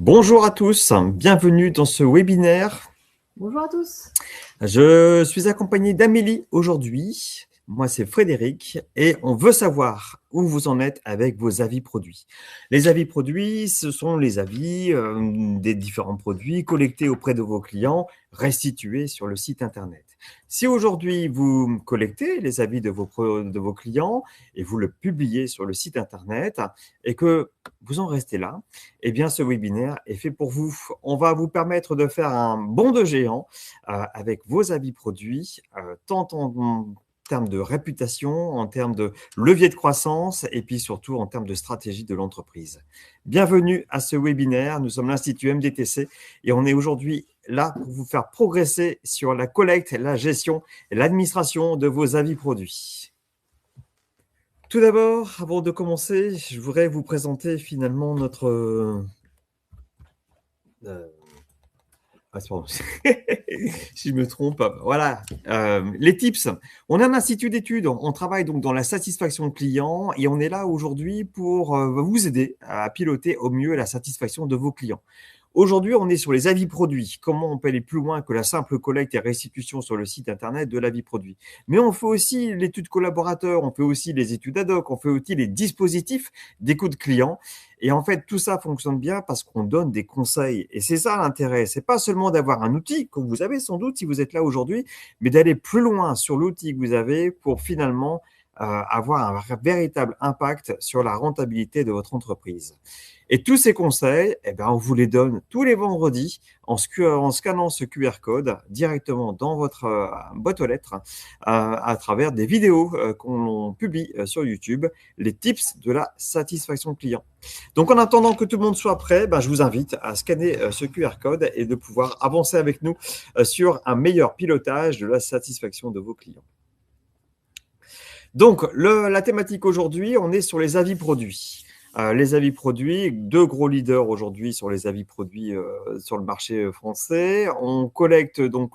Bonjour à tous, bienvenue dans ce webinaire. Bonjour à tous. Je suis accompagné d'Amélie aujourd'hui. Moi, c'est Frédéric et on veut savoir où vous en êtes avec vos avis produits. Les avis produits, ce sont les avis des différents produits collectés auprès de vos clients, restitués sur le site Internet. Si aujourd'hui, vous collectez les avis de vos clients et vous le publiez sur le site Internet et que vous en restez là, eh bien, ce webinaire est fait pour vous. On va vous permettre de faire un bond de géant avec vos avis produits, tant en termes de réputation, en termes de levier de croissance et puis surtout en termes de stratégie de l'entreprise. Bienvenue à ce webinaire. Nous sommes l'Institut MDTC et on est aujourd'hui là pour vous faire progresser sur la collecte, la gestion et l'administration de vos avis produits. Tout d'abord, avant de commencer, je voudrais vous présenter finalement notre... pardon. Si je me trompe, voilà, les tips. On est un institut d'études, on travaille donc dans la satisfaction client et on est là aujourd'hui pour vous aider à piloter au mieux la satisfaction de vos clients. Aujourd'hui, on est sur les avis produits. Comment on peut aller plus loin que la simple collecte et restitution sur le site Internet de l'avis produit. Mais on fait aussi l'étude collaborateur, on fait aussi les études ad hoc, on fait aussi les dispositifs d'écoute client. Et en fait, tout ça fonctionne bien parce qu'on donne des conseils. Et c'est ça l'intérêt. C'est pas seulement d'avoir un outil, comme vous avez sans doute si vous êtes là aujourd'hui, mais d'aller plus loin sur l'outil que vous avez pour finalement avoir un véritable impact sur la rentabilité de votre entreprise. Et tous ces conseils, eh ben, on vous les donne tous les vendredis en scannant ce QR code directement dans votre boîte aux lettres à travers des vidéos qu'on publie sur YouTube, les tips de la satisfaction client. Donc, en attendant que tout le monde soit prêt, ben, je vous invite à scanner ce QR code et de pouvoir avancer avec nous sur un meilleur pilotage de la satisfaction de vos clients. Donc, la thématique aujourd'hui, on est sur les avis produits. Les avis produits, deux gros leaders aujourd'hui sur les avis produits sur le marché français. On collecte donc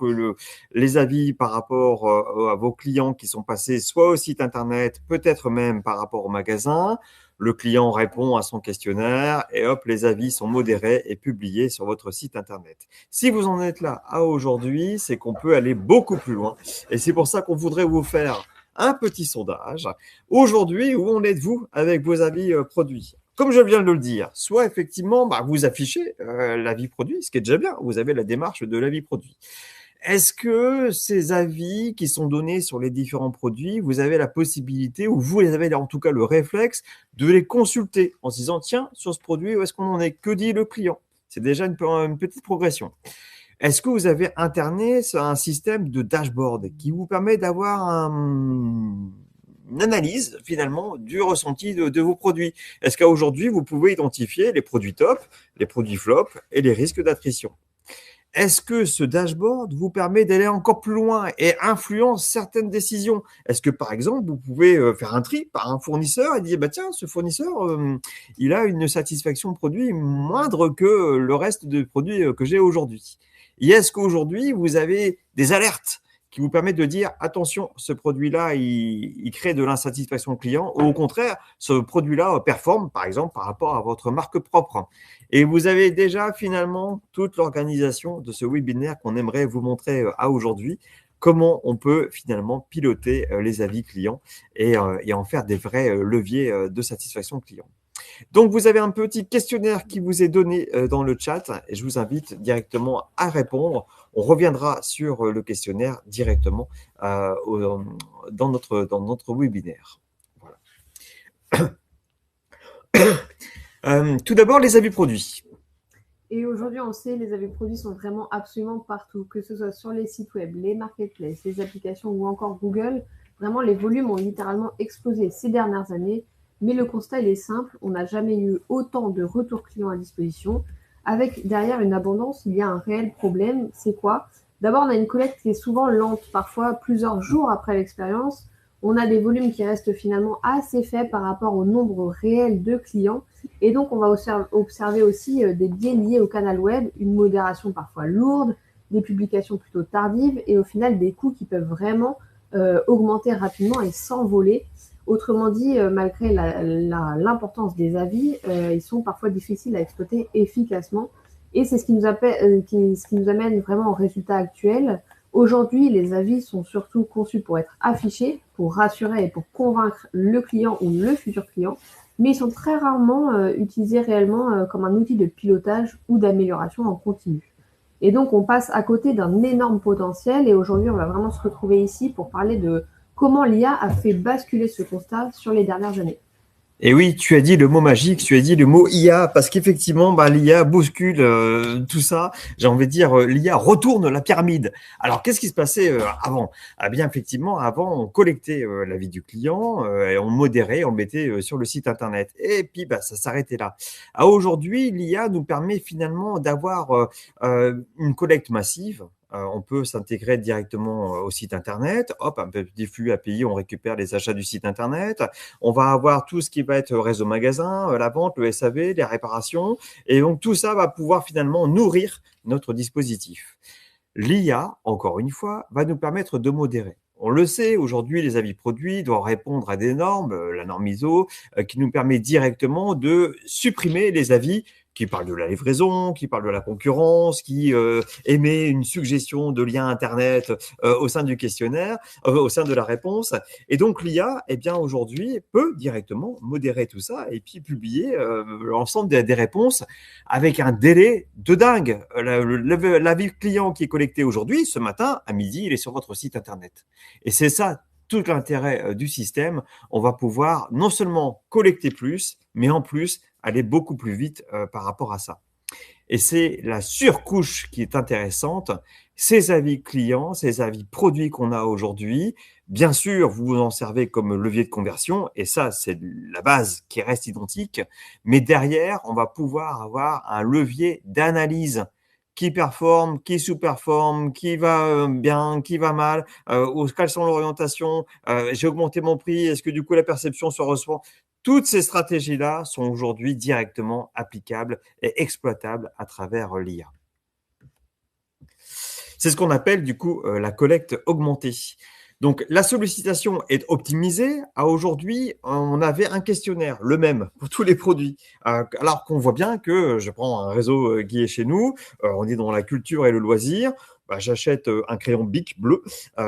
les avis par rapport à vos clients qui sont passés soit au site Internet, peut-être même par rapport au magasin. Le client répond à son questionnaire et hop, les avis sont modérés et publiés sur votre site Internet. Si vous en êtes là à aujourd'hui, c'est qu'on peut aller beaucoup plus loin. Et c'est pour ça qu'on voudrait vous faire un petit sondage. Aujourd'hui, où en êtes-vous avec vos avis produits? Comme je viens de le dire, soit effectivement, vous affichez l'avis produit, ce qui est déjà bien. Vous avez la démarche de l'avis produit. Est-ce que ces avis qui sont donnés sur les différents produits, vous avez la possibilité, ou vous avez en tout cas le réflexe, de les consulter en se disant, tiens, sur ce produit, où est-ce qu'on en est? Que dit le client? C'est déjà une petite progression. Est-ce que vous avez interné un système de dashboard qui vous permet d'avoir une analyse finalement du ressenti de vos produits? Est-ce qu'aujourd'hui, vous pouvez identifier les produits top, les produits flop et les risques d'attrition? Est-ce que ce dashboard vous permet d'aller encore plus loin et influence certaines décisions? Est-ce que, par exemple, vous pouvez faire un tri par un fournisseur et dire, tiens, ce fournisseur, il a une satisfaction de produit moindre que le reste des produits que j'ai aujourd'hui? Et est-ce qu'aujourd'hui, vous avez des alertes qui vous permettent de dire, attention, ce produit-là, il crée de l'insatisfaction client, ou au contraire, ce produit-là performe, par exemple, par rapport à votre marque propre. Et vous avez déjà finalement toute l'organisation de ce webinaire qu'on aimerait vous montrer à aujourd'hui, comment on peut finalement piloter les avis clients et en faire des vrais leviers de satisfaction client. Donc, vous avez un petit questionnaire qui vous est donné dans le chat et je vous invite directement à répondre. On reviendra sur le questionnaire directement dans notre webinaire. Voilà. Tout d'abord, les avis produits. Et aujourd'hui, on sait, les avis produits sont vraiment absolument partout, que ce soit sur les sites web, les marketplaces, les applications ou encore Google. Vraiment, les volumes ont littéralement explosé ces dernières années. Mais le constat, il est simple, on n'a jamais eu autant de retours clients à disposition. Avec derrière une abondance, il y a un réel problème. C'est quoi? D'abord, on a une collecte qui est souvent lente, parfois plusieurs jours après l'expérience. On a des volumes qui restent finalement assez faibles par rapport au nombre réel de clients. Et donc, on va observer aussi des biais liés au canal web, une modération parfois lourde, des publications plutôt tardives et au final des coûts qui peuvent vraiment augmenter rapidement et s'envoler. Autrement dit, malgré l'importance des avis, ils sont parfois difficiles à exploiter efficacement. Et c'est ce qui ce qui nous amène vraiment au résultat actuel. Aujourd'hui, les avis sont surtout conçus pour être affichés, pour rassurer et pour convaincre le client ou le futur client, mais ils sont très rarement utilisés réellement comme un outil de pilotage ou d'amélioration en continu. Et donc, on passe à côté d'un énorme potentiel. Et aujourd'hui, on va vraiment se retrouver ici pour parler de comment l'IA a fait basculer ce constat sur les dernières années. Et oui, tu as dit le mot magique, tu as dit le mot IA, parce qu'effectivement, l'IA bouscule tout ça. J'ai envie de dire, l'IA retourne la pyramide. Alors, qu'est-ce qui se passait avant? Ah bien, effectivement, avant, on collectait l'avis du client, et on modérait, on le mettait sur le site Internet. Et puis, ça s'arrêtait là. Aujourd'hui, l'IA nous permet finalement d'avoir une collecte massive. On peut s'intégrer directement au site Internet. Hop, un petit flux API, on récupère les achats du site Internet. On va avoir tout ce qui va être réseau magasin, la vente, le SAV, les réparations. Et donc, tout ça va pouvoir finalement nourrir notre dispositif. L'IA, encore une fois, va nous permettre de modérer. On le sait, aujourd'hui, les avis produits doivent répondre à des normes, la norme ISO, qui nous permet directement de supprimer les avis qui parle de la livraison, qui parle de la concurrence, qui émet une suggestion de lien Internet au sein du questionnaire, au sein de la réponse. Et donc, l'IA, aujourd'hui, peut directement modérer tout ça et puis publier l'ensemble des réponses avec un délai de dingue. L'avis client qui est collecté aujourd'hui, ce matin, à midi, il est sur votre site Internet. Et c'est ça tout l'intérêt du système. On va pouvoir non seulement collecter plus, mais en plus aller beaucoup plus vite par rapport à ça. Et c'est la surcouche qui est intéressante. Ces avis clients, ces avis produits qu'on a aujourd'hui, bien sûr, vous vous en servez comme levier de conversion, et ça, c'est la base qui reste identique. Mais derrière, on va pouvoir avoir un levier d'analyse qui performe, qui sous-performe, qui va bien, qui va mal, quelles sont l'orientation, j'ai augmenté mon prix, est-ce que du coup la perception se ressent? Toutes ces stratégies-là sont aujourd'hui directement applicables et exploitables à travers l'IA. C'est ce qu'on appelle du coup la collecte augmentée. Donc, la sollicitation est optimisée. Aujourd'hui, on avait un questionnaire, le même pour tous les produits. Alors qu'on voit bien que, je prends un réseau qui est chez nous, on est dans la culture et le loisir. J'achète un crayon Bic bleu,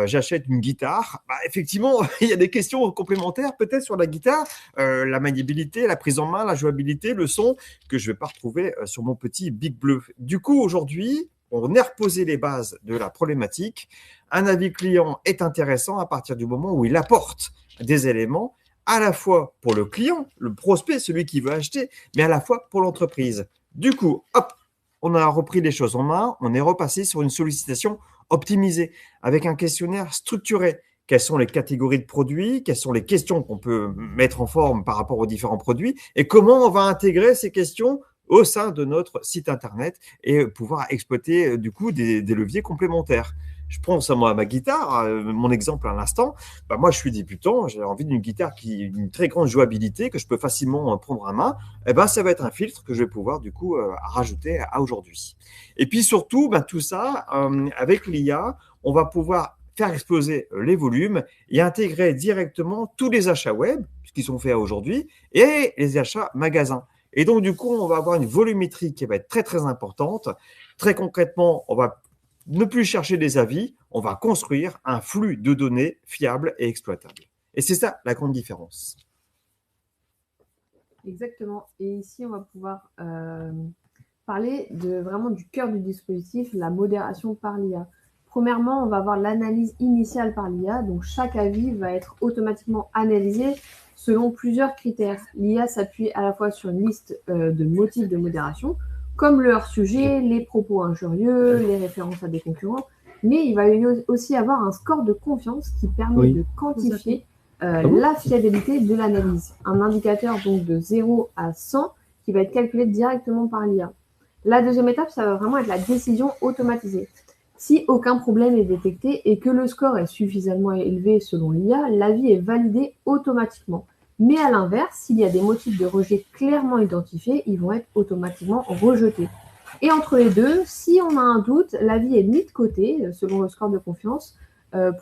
j'achète une guitare. Effectivement, il y a des questions complémentaires peut-être sur la guitare, la maniabilité, la prise en main, la jouabilité, le son, que je ne vais pas retrouver sur mon petit Bic bleu. Du coup, aujourd'hui, on a reposé les bases de la problématique. Un avis client est intéressant à partir du moment où il apporte des éléments à la fois pour le client, le prospect, celui qui veut acheter, mais à la fois pour l'entreprise. Du coup, hop, on a repris les choses en main, on est repassé sur une sollicitation optimisée avec un questionnaire structuré. Quelles sont les catégories de produits, quelles sont les questions qu'on peut mettre en forme par rapport aux différents produits et comment on va intégrer ces questions au sein de notre site Internet et pouvoir exploiter du coup des leviers complémentaires. Je pense à moi, à ma guitare, mon exemple à l'instant. Moi, je suis débutant, j'ai envie d'une guitare qui a une très grande jouabilité, que je peux facilement prendre à main. Ça va être un filtre que je vais pouvoir du coup rajouter à aujourd'hui. Et puis surtout, tout ça, avec l'IA, on va pouvoir faire exploser les volumes et intégrer directement tous les achats web, ce qui sont faits aujourd'hui, et les achats magasins. Et donc, du coup, on va avoir une volumétrie qui va être très, très importante. Très concrètement, on va ne plus chercher des avis, on va construire un flux de données fiable et exploitable. Et c'est ça la grande différence. Exactement. Et ici, on va pouvoir parler vraiment du cœur du dispositif, la modération par l'IA. Premièrement, on va avoir l'analyse initiale par l'IA. Donc, chaque avis va être automatiquement analysé selon plusieurs critères. L'IA s'appuie à la fois sur une liste de motifs de modération, comme le hors-sujet, les propos injurieux, les références à des concurrents, mais il va aussi avoir un score de confiance qui permet de quantifier la fiabilité de l'analyse. Un indicateur donc de 0 à 100 qui va être calculé directement par l'IA. La deuxième étape, ça va vraiment être la décision automatisée. Si aucun problème est détecté et que le score est suffisamment élevé selon l'IA, l'avis est validé automatiquement. Mais à l'inverse, s'il y a des motifs de rejet clairement identifiés, ils vont être automatiquement rejetés. Et entre les deux, si on a un doute, l'avis est mis de côté, selon le score de confiance,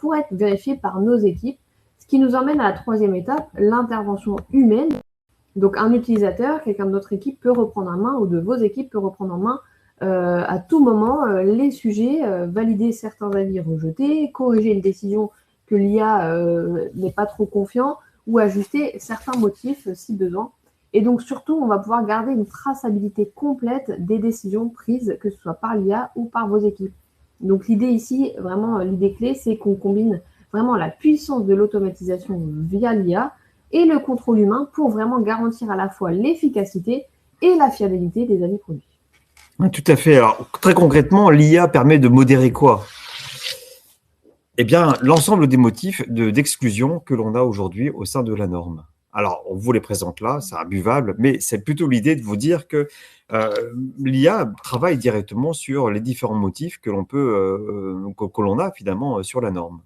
pour être vérifié par nos équipes, ce qui nous emmène à la troisième étape, l'intervention humaine. Donc un utilisateur, quelqu'un de notre équipe peut reprendre en main, ou de vos équipes peut reprendre en main à tout moment les sujets, valider certains avis rejetés, corriger une décision que l'IA n'est pas trop confiant, ou ajuster certains motifs si besoin. Et donc surtout, on va pouvoir garder une traçabilité complète des décisions prises, que ce soit par l'IA ou par vos équipes. Donc l'idée ici, vraiment l'idée clé, c'est qu'on combine vraiment la puissance de l'automatisation via l'IA et le contrôle humain pour vraiment garantir à la fois l'efficacité et la fiabilité des avis produits. Oui, tout à fait. Alors, très concrètement, l'IA permet de modérer quoi? Eh bien, l'ensemble des motifs d'exclusion que l'on a aujourd'hui au sein de la norme. Alors, on vous les présente là, c'est imbuvable, mais c'est plutôt l'idée de vous dire que l'IA travaille directement sur les différents motifs que l'on a finalement sur la norme.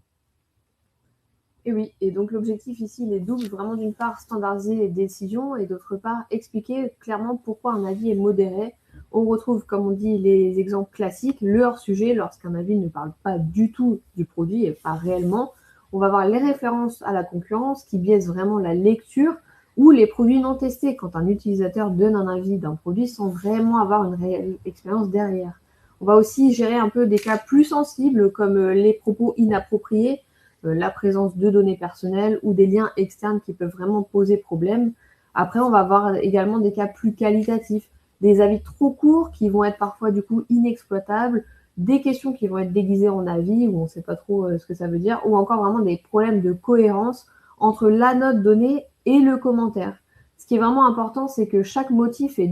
Et oui, et donc l'objectif ici, il est double, vraiment d'une part standardiser les décisions et d'autre part expliquer clairement pourquoi un avis est modéré. On retrouve, comme on dit, les exemples classiques, le hors-sujet, lorsqu'un avis ne parle pas du tout du produit et pas réellement. On va voir les références à la concurrence qui biaisent vraiment la lecture, ou les produits non testés, quand un utilisateur donne un avis d'un produit sans vraiment avoir une réelle expérience derrière. On va aussi gérer un peu des cas plus sensibles comme les propos inappropriés, la présence de données personnelles ou des liens externes qui peuvent vraiment poser problème. Après, on va avoir également des cas plus qualitatifs, des avis trop courts qui vont être parfois du coup inexploitables, des questions qui vont être déguisées en avis où on ne sait pas trop ce que ça veut dire, ou encore vraiment des problèmes de cohérence entre la note donnée et le commentaire. Ce qui est vraiment important, c'est que chaque motif est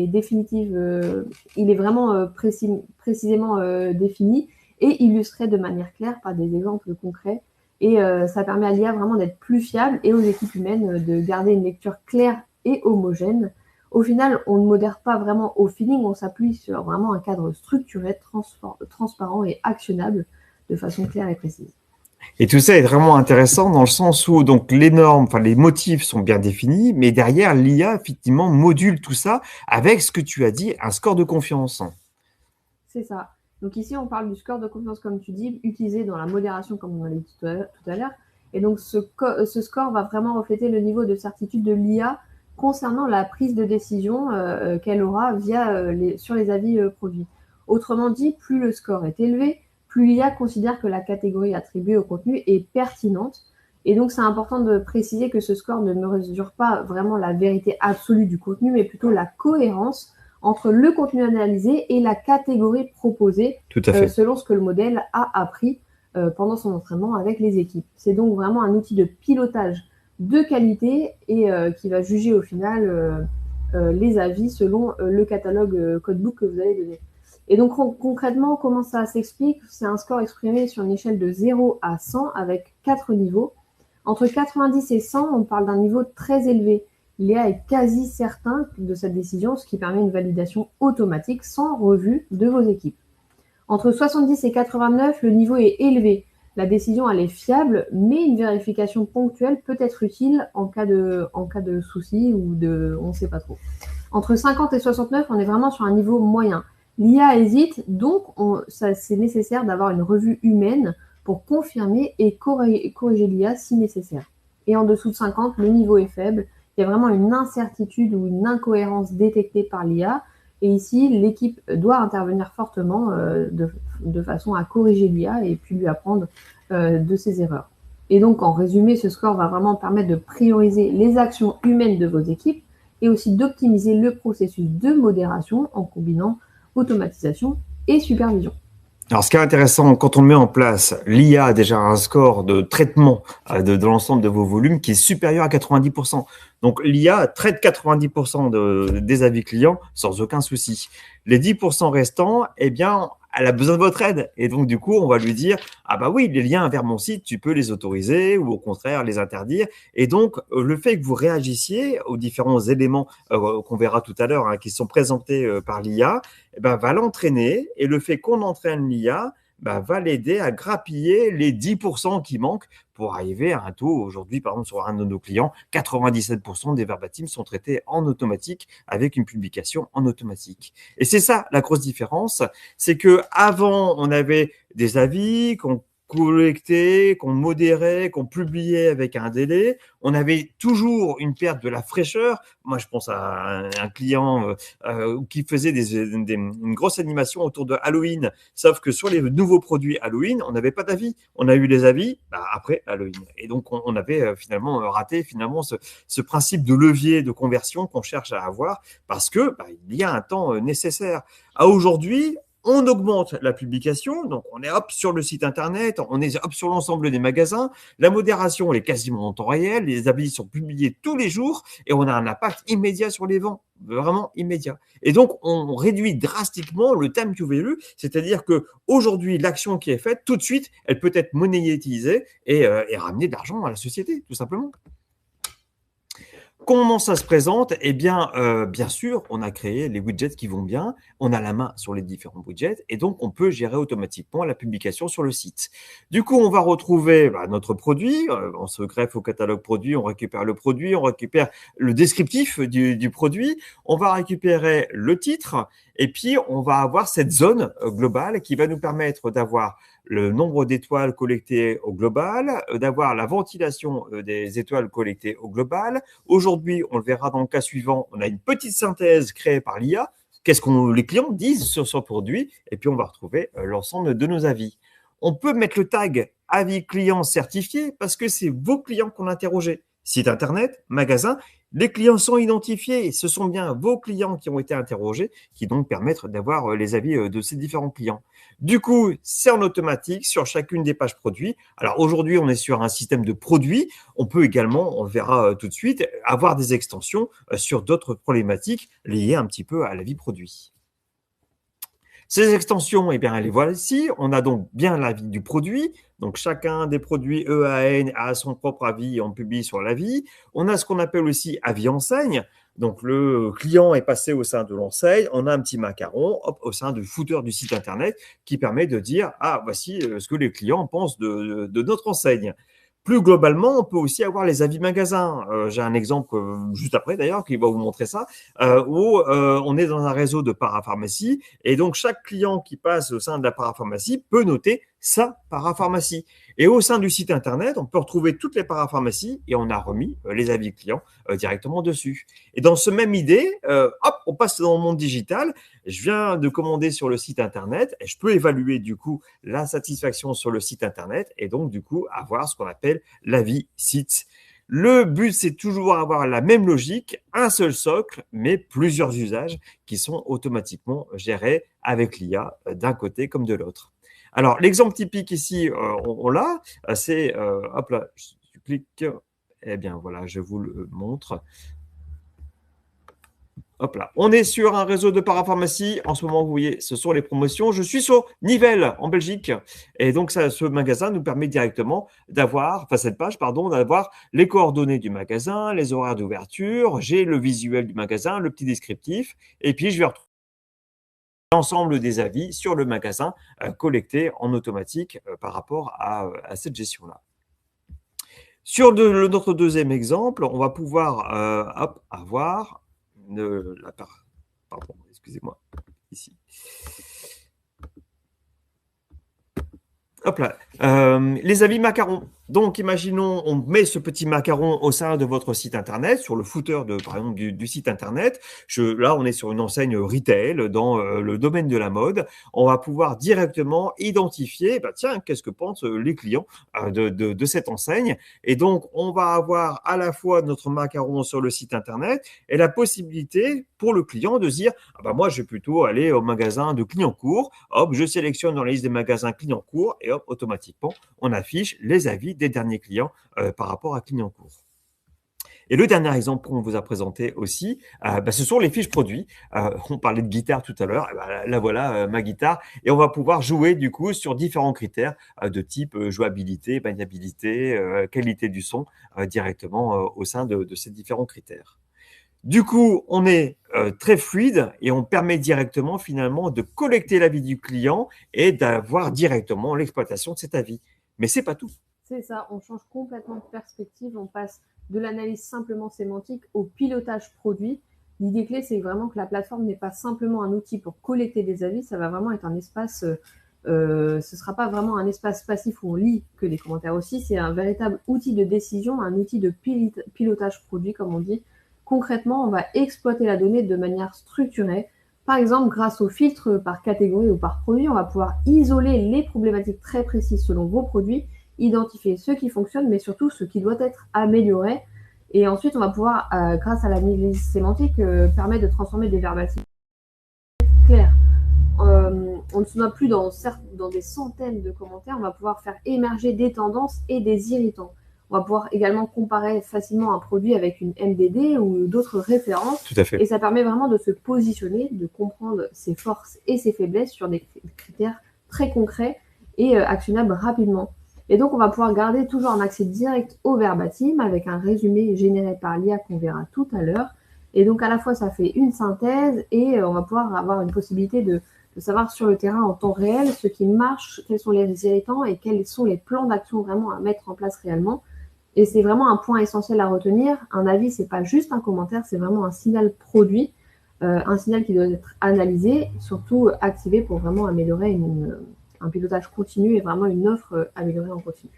définitif, il est vraiment précisément défini et illustré de manière claire par des exemples concrets. Et ça permet à l'IA vraiment d'être plus fiable et aux équipes humaines de garder une lecture claire et homogène. Au final, on ne modère pas vraiment au feeling, on s'appuie sur vraiment un cadre structuré, transparent et actionnable de façon claire et précise. Et tout ça est vraiment intéressant dans le sens où donc les normes, enfin les motifs sont bien définis, mais derrière l'IA effectivement module tout ça avec ce que tu as dit, un score de confiance. C'est ça. Donc ici, on parle du score de confiance, comme tu dis, utilisé dans la modération, comme on l'a dit tout à l'heure. Et donc, ce score va vraiment refléter le niveau de certitude de l'IA concernant la prise de décision qu'elle aura sur les avis produits. Autrement dit, plus le score est élevé, plus l'IA considère que la catégorie attribuée au contenu est pertinente. Et donc, c'est important de préciser que ce score ne mesure pas vraiment la vérité absolue du contenu, mais plutôt la cohérence entre le contenu analysé et la catégorie proposée selon ce que le modèle a appris pendant son entraînement avec les équipes. C'est donc vraiment un outil de pilotage de qualité et qui va juger au final les avis selon le catalogue codebook que vous allez donner. Et donc concrètement, comment ça s'explique? C'est un score exprimé sur une échelle de 0 à 100 avec 4 niveaux. Entre 90 et 100, on parle d'un niveau très élevé. L'IA est quasi certain de cette décision, ce qui permet une validation automatique sans revue de vos équipes. Entre 70 et 89, le niveau est élevé. La décision, elle est fiable, mais une vérification ponctuelle peut être utile en cas de souci ou on ne sait pas trop. Entre 50 et 69, on est vraiment sur un niveau moyen. L'IA hésite, donc c'est nécessaire d'avoir une revue humaine pour confirmer et corriger l'IA si nécessaire. Et en dessous de 50, le niveau est faible. Il y a vraiment une incertitude ou une incohérence détectée par l'IA. Et ici, l'équipe doit intervenir fortement de façon à corriger l'IA et puis lui apprendre de ses erreurs. Et donc, en résumé, ce score va vraiment permettre de prioriser les actions humaines de vos équipes et aussi d'optimiser le processus de modération en combinant automatisation et supervision. Alors, ce qui est intéressant, quand on met en place, l'IA a déjà un score de traitement de l'ensemble de vos volumes qui est supérieur à 90%. Donc, l'IA traite 90% des avis clients sans aucun souci. Les 10% restants, eh bien, elle a besoin de votre aide. Et donc, du coup, on va lui dire, ah bah oui, les liens vers mon site, tu peux les autoriser ou au contraire les interdire. Et donc, le fait que vous réagissiez aux différents éléments qu'on verra tout à l'heure, qui sont présentés par l'IA, eh ben, va l'entraîner. Et le fait qu'on entraîne l'IA, va l'aider à grappiller les 10% qui manquent pour arriver à un taux. Aujourd'hui, par exemple, sur un de nos clients, 97% des verbatims sont traités en automatique avec une publication en automatique. Et c'est ça la grosse différence, c'est que avant on avait des avis qu'on collectait, qu'on modérait, qu'on publiait avec un délai. On avait toujours une perte de la fraîcheur. Moi, je pense à un client qui faisait une grosse animation autour de Halloween. Sauf que sur les nouveaux produits Halloween, on n'avait pas d'avis. On a eu les avis après Halloween. Et donc, on avait finalement raté finalement ce principe de levier de conversion qu'on cherche à avoir parce que il y a un temps nécessaire. À aujourd'hui, on augmente la publication, donc on est hop sur le site internet, on est hop sur l'ensemble des magasins. La modération elle est quasiment en temps réel, les avis sont publiés tous les jours et on a un impact immédiat sur les ventes, vraiment immédiat. Et donc on réduit drastiquement le time to value, c'est-à-dire que aujourd'hui l'action qui est faite tout de suite, elle peut être monétisée et ramener de l'argent à la société, tout simplement. Comment ça se présente? Eh bien, bien sûr, on a créé les widgets qui vont bien, on a la main sur les différents widgets et donc on peut gérer automatiquement la publication sur le site. Du coup, on va retrouver notre produit, on se greffe au catalogue produit, on récupère le produit, on récupère le descriptif du produit, on va récupérer le titre et puis on va avoir cette zone globale qui va nous permettre d'avoir le nombre d'étoiles collectées au global, d'avoir la ventilation des étoiles collectées au global. Aujourd'hui, on le verra dans le cas suivant, on a une petite synthèse créée par l'IA. Qu'est-ce que les clients disent sur ce produit? Et puis, on va retrouver l'ensemble de nos avis. On peut mettre le tag avis client certifié parce que c'est vos clients qu'on a interrogés. Site internet, magasin, les clients sont identifiés. Ce sont bien vos clients qui ont été interrogés qui donc permettent d'avoir les avis de ces différents clients. Du coup, c'est en automatique sur chacune des pages produits. Alors aujourd'hui, on est sur un système de produits. On peut également, on le verra tout de suite, avoir des extensions sur d'autres problématiques liées un petit peu à la vie produit. Ces extensions, eh bien, les voici. On a donc bien l'avis du produit. Donc, chacun des produits EAN a son propre avis et on publie sur l'avis. On a ce qu'on appelle aussi avis enseigne. Donc, le client est passé au sein de l'enseigne. On a un petit macaron au sein du footer du site internet qui permet de dire ah, voici ce que les clients pensent de notre enseigne. Plus globalement, on peut aussi avoir les avis magasins. J'ai un exemple juste après d'ailleurs qui va vous montrer ça, où on est dans un réseau de parapharmacie et donc chaque client qui passe au sein de la parapharmacie peut noter sa parapharmacie. Et au sein du site internet, on peut retrouver toutes les parapharmacies et on a remis les avis clients directement dessus. Et dans ce même idée, hop, on passe dans le monde digital. Je viens de commander sur le site internet et je peux évaluer du coup la satisfaction sur le site internet et donc du coup avoir ce qu'on appelle l'avis site. Le but, c'est toujours avoir la même logique, un seul socle, mais plusieurs usages qui sont automatiquement gérés avec l'IA d'un côté comme de l'autre. Alors, l'exemple typique ici, on l'a, c'est, hop là, je clique, eh bien voilà, je vous le montre. Hop là, on est sur un réseau de parapharmacie. En ce moment, vous voyez, ce sont les promotions. Je suis sur Nivelles, en Belgique. Et donc, ce magasin nous permet directement d'avoir, enfin cette page, pardon, d'avoir les coordonnées du magasin, les horaires d'ouverture. J'ai le visuel du magasin, le petit descriptif. Et puis, je vais retrouver l'ensemble des avis sur le magasin collectés en automatique par rapport à cette gestion-là. Sur notre deuxième exemple, on va pouvoir avoir pardon, excusez-moi, ici. Hop là, les avis macarons. Donc, imaginons, on met ce petit macaron au sein de votre site internet, sur le footer par exemple, du site internet. Là, on est sur une enseigne retail dans le domaine de la mode. On va pouvoir directement identifier, tiens, qu'est-ce que pensent les clients de cette enseigne. Et donc, on va avoir à la fois notre macaron sur le site internet et la possibilité pour le client de se dire, moi, je vais plutôt aller au magasin de Clignancourt. Hop, je sélectionne dans la liste des magasins Clignancourt et hop, automatiquement, on affiche les avis des derniers clients par rapport à Clignancourt. Et le dernier exemple qu'on vous a présenté aussi, ce sont les fiches produits. On parlait de guitare tout à l'heure. Là, voilà ma guitare. Et on va pouvoir jouer du coup sur différents critères de type jouabilité, maniabilité, qualité du son directement au sein de ces différents critères. Du coup, on est très fluide et on permet directement finalement de collecter l'avis du client et d'avoir directement l'exploitation de cet avis. Mais ce n'est pas tout. C'est ça, on change complètement de perspective, on passe de l'analyse simplement sémantique au pilotage produit. L'idée clé, c'est vraiment que la plateforme n'est pas simplement un outil pour collecter des avis, ça va vraiment être un espace ce ne sera pas vraiment un espace passif où on lit que des commentaires aussi, c'est un véritable outil de décision, un outil de pilotage produit, comme on dit. Concrètement, on va exploiter la donnée de manière structurée. Par exemple, grâce au filtre par catégorie ou par produit, on va pouvoir isoler les problématiques très précises selon vos produits, identifier ce qui fonctionne, mais surtout ce qui doit être amélioré. Et ensuite, on va pouvoir, grâce à l'analyse sémantique, permettre de transformer des verbatims clairs. On ne se noie plus dans des centaines de commentaires, on va pouvoir faire émerger des tendances et des irritants. On va pouvoir également comparer facilement un produit avec une MDD ou d'autres références. Tout à fait. Et ça permet vraiment de se positionner, de comprendre ses forces et ses faiblesses sur des critères très concrets et actionnables rapidement. Et donc, on va pouvoir garder toujours un accès direct au verbatim avec un résumé généré par l'IA qu'on verra tout à l'heure. Et donc, à la fois, ça fait une synthèse et on va pouvoir avoir une possibilité de savoir sur le terrain en temps réel ce qui marche, quels sont les irritants et quels sont les plans d'action vraiment à mettre en place réellement. Et c'est vraiment un point essentiel à retenir. Un avis, c'est pas juste un commentaire, c'est vraiment un signal produit, un signal qui doit être analysé, surtout activé pour vraiment améliorer un pilotage continu et vraiment une offre améliorée en continu.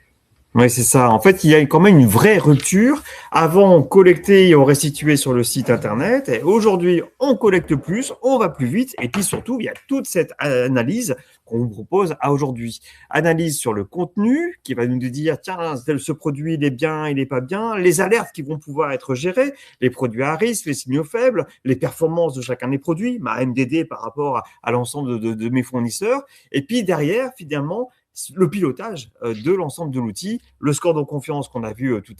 Oui, c'est ça. En fait, il y a quand même une vraie rupture. Avant, on collectait et on restituait sur le site Internet. Et aujourd'hui, on collecte plus, on va plus vite. Et puis surtout, il y a toute cette analyse qu'on vous propose à aujourd'hui. Analyse sur le contenu qui va nous dire, tiens, ce produit, il est bien, il n'est pas bien. Les alertes qui vont pouvoir être gérées, les produits à risque, les signaux faibles, les performances de chacun des produits, ma MDD par rapport à l'ensemble de mes fournisseurs. Et puis derrière, finalement, le pilotage de l'ensemble de l'outil, le score de confiance qu'on a vu tout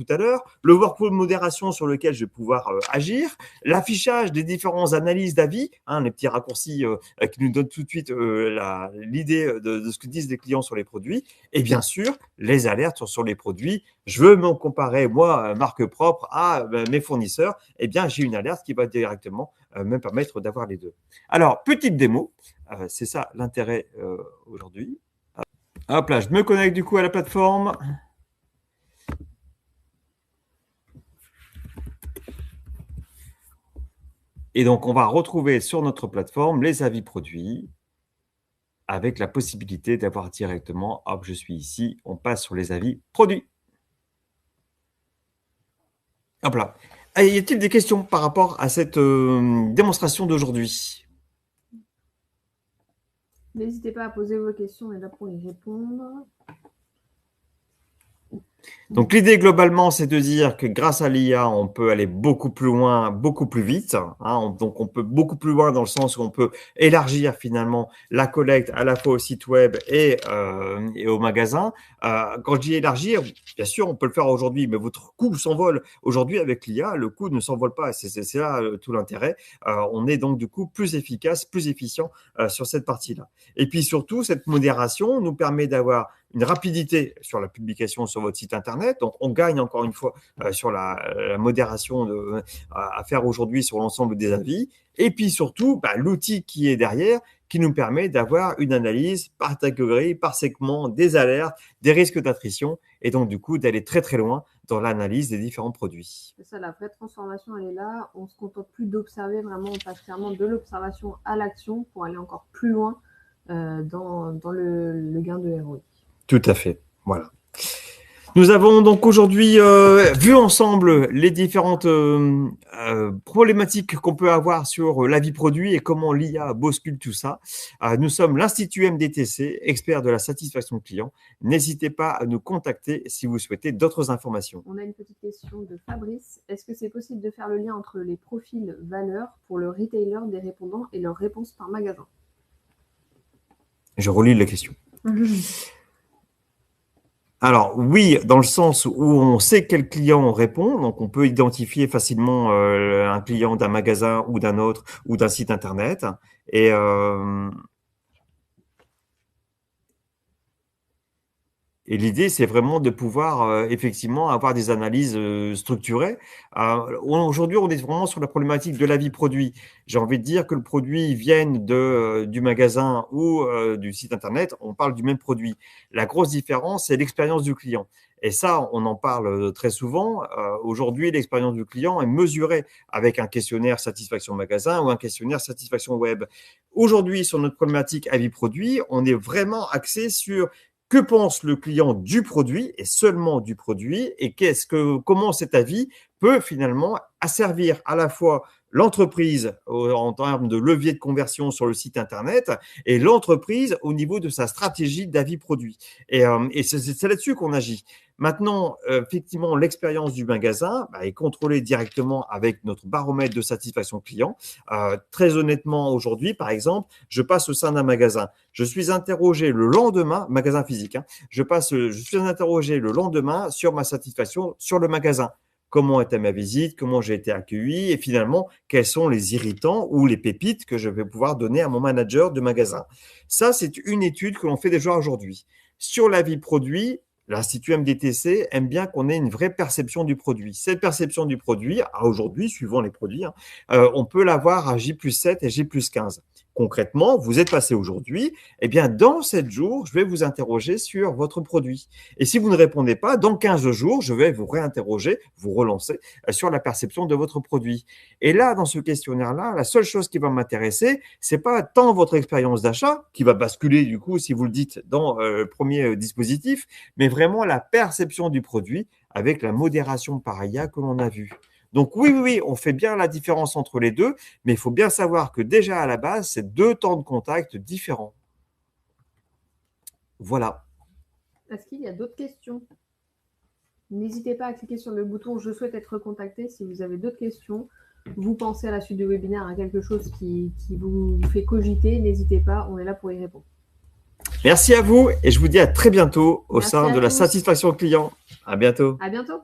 à l'heure, le workflow de modération sur lequel je vais pouvoir agir, l'affichage des différentes analyses d'avis, les petits raccourcis qui nous donnent tout de suite l'idée de ce que disent les clients sur les produits, et bien sûr, les alertes sur les produits. Je veux me comparer, moi, marque propre, à mes fournisseurs, eh bien, j'ai une alerte qui va directement me permettre d'avoir les deux. Alors, petite démo, c'est ça l'intérêt aujourd'hui. Hop là, je me connecte du coup à la plateforme. Et donc, on va retrouver sur notre plateforme les avis produits avec la possibilité d'avoir directement, hop, je suis ici, on passe sur les avis produits. Hop là. Y a-t-il des questions par rapport à cette démonstration d'aujourd'hui? N'hésitez pas à poser vos questions, on est là pour y répondre. Donc, l'idée globalement, c'est de dire que grâce à l'IA, on peut aller beaucoup plus loin, beaucoup plus vite. Donc, on peut beaucoup plus loin dans le sens où on peut élargir finalement la collecte à la fois au site web et au magasin. Quand je dis élargir, bien sûr, on peut le faire aujourd'hui, mais votre coût s'envole. Aujourd'hui, avec l'IA, le coût ne s'envole pas. C'est là tout l'intérêt. On est donc du coup plus efficace, plus efficient sur cette partie-là. Et puis surtout, cette modération nous permet d'avoir une rapidité sur la publication sur votre site Internet. Donc, on gagne encore une fois sur la modération à faire aujourd'hui sur l'ensemble des avis. Et puis surtout, l'outil qui est derrière, qui nous permet d'avoir une analyse par catégorie, par segment, des alertes, des risques d'attrition, et donc du coup d'aller très très loin dans l'analyse des différents produits. C'est ça, la vraie transformation, elle est là. On ne se contente plus d'observer, vraiment, on passe clairement de l'observation à l'action pour aller encore plus loin dans le gain de ROI. Tout à fait, voilà. Nous avons donc aujourd'hui vu ensemble les différentes problématiques qu'on peut avoir sur l'avis produit et comment l'IA bouscule tout ça. Nous sommes l'Institut MDTC, expert de la satisfaction client. N'hésitez pas à nous contacter si vous souhaitez d'autres informations. On a une petite question de Fabrice. Est-ce que c'est possible de faire le lien entre les profils valeurs pour le retailer des répondants et leurs réponses par magasin? Je relis la question. Alors oui, dans le sens où on sait quel client répond, donc on peut identifier facilement un client d'un magasin ou d'un autre ou d'un site internet. Et Et l'idée, c'est vraiment de pouvoir effectivement avoir des analyses structurées. Aujourd'hui, on est vraiment sur la problématique de l'avis produit. J'ai envie de dire que le produit vienne du magasin ou du site Internet, on parle du même produit. La grosse différence, c'est l'expérience du client. Et ça, on en parle très souvent. Aujourd'hui, l'expérience du client est mesurée avec un questionnaire satisfaction magasin ou un questionnaire satisfaction web. Aujourd'hui, sur notre problématique avis produit, on est vraiment axé sur que pense le client du produit et seulement du produit et comment cet avis peut finalement asservir à la fois l'entreprise en termes de levier de conversion sur le site Internet et l'entreprise au niveau de sa stratégie d'avis produit. Et c'est là-dessus qu'on agit. Maintenant, effectivement, l'expérience du magasin est contrôlée directement avec notre baromètre de satisfaction client. Très honnêtement, aujourd'hui, par exemple, je passe au sein d'un magasin. Je suis interrogé le lendemain, magasin physique, hein, je suis interrogé le lendemain sur ma satisfaction sur le magasin. Comment était ma visite, comment j'ai été accueilli et finalement, quels sont les irritants ou les pépites que je vais pouvoir donner à mon manager de magasin. Ça, c'est une étude que l'on fait déjà aujourd'hui. Sur l'avis produit, l'Institut MDTC aime bien qu'on ait une vraie perception du produit. Cette perception du produit, aujourd'hui, suivant les produits, on peut l'avoir à J+7 et J+15. Concrètement, vous êtes passé aujourd'hui, eh bien, dans 7 jours, je vais vous interroger sur votre produit. Et si vous ne répondez pas, dans 15 jours, je vais vous réinterroger, vous relancer sur la perception de votre produit. Et là, dans ce questionnaire-là, la seule chose qui va m'intéresser, c'est pas tant votre expérience d'achat, qui va basculer, du coup, si vous le dites, dans le premier dispositif, mais vraiment la perception du produit avec la modération par IA que l'on a vue. Donc oui, on fait bien la différence entre les deux, mais il faut bien savoir que déjà à la base, c'est 2 temps de contact différents. Voilà. Est-ce qu'il y a d'autres questions? N'hésitez pas à cliquer sur le bouton « Je souhaite être contacté » si vous avez d'autres questions. Vous pensez à la suite du webinaire à quelque chose qui vous fait cogiter, n'hésitez pas, on est là pour y répondre. Merci à vous et je vous dis à très bientôt au sein de la satisfaction client. À bientôt. À bientôt.